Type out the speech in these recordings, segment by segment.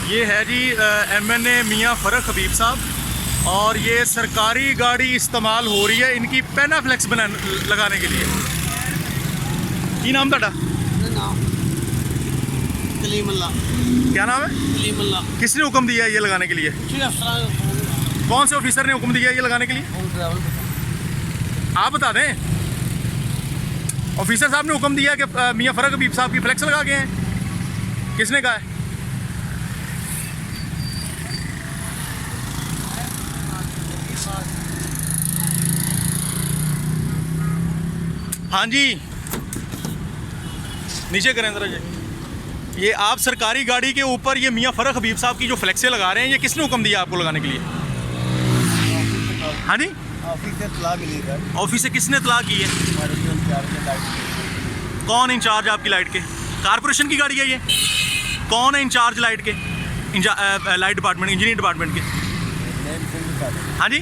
ये है जी MNA मियाँ फ़रख हबीब साहब, और ये सरकारी गाड़ी इस्तेमाल हो रही है इनकी पेना फ्लैक्स लगाने के लिए। की नाम ਤੁਹਾਡਾ? कलीमुल्लाह। क्या नाम है? कलीमुल्लाह। किसने हुक्म दिया है ये लगाने के लिए? कौन से ऑफिसर ने हुक्म दिया है ये लगाने के लिए? आप बता दें। ऑफिसर साहब ने हुक्म दिया कि मियाँ फ़रख हबीब साहब की फ्लैक्स लगा गए हैं। किसने कहा है? हाँ जी, नीचे करें जरा जी। ये आप सरकारी गाड़ी के ऊपर ये मियाँ फ़रख हबीब साहब की जो फ्लैक्सें लगा रहे हैं, ये किसने हुक्म दिया आपको लगाने के लिए? हाँ जी, ऑफिस से इत्तला मिली सर। ऑफिस से किसने इत्तला की है? कौन इंचार्ज आपकी लाइट के? कारपोरेशन की गाड़ी है ये? कौन है इंचार्ज लाइट के? लाइट डिपार्टमेंट, इंजीनियरिंग डिपार्टमेंट के? हाँ जी,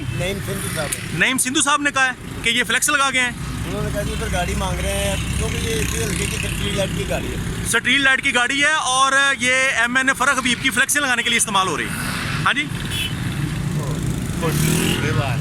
नईम सिंधु साहब ने कहा है कि ये फ्लैक्स लगा गए हैं। उन्होंने कहा जी उधर गाड़ी मांग रहे हैं क्योंकि ये इसी हल्के की स्ट्रीट लाइट की गाड़ी है। स्ट्रीट लाइट की गाड़ी है और ये MNA फ़रख हबीब की फ्लैक्सें लगाने के लिए इस्तेमाल हो रही है। हाँ जी, कोई बात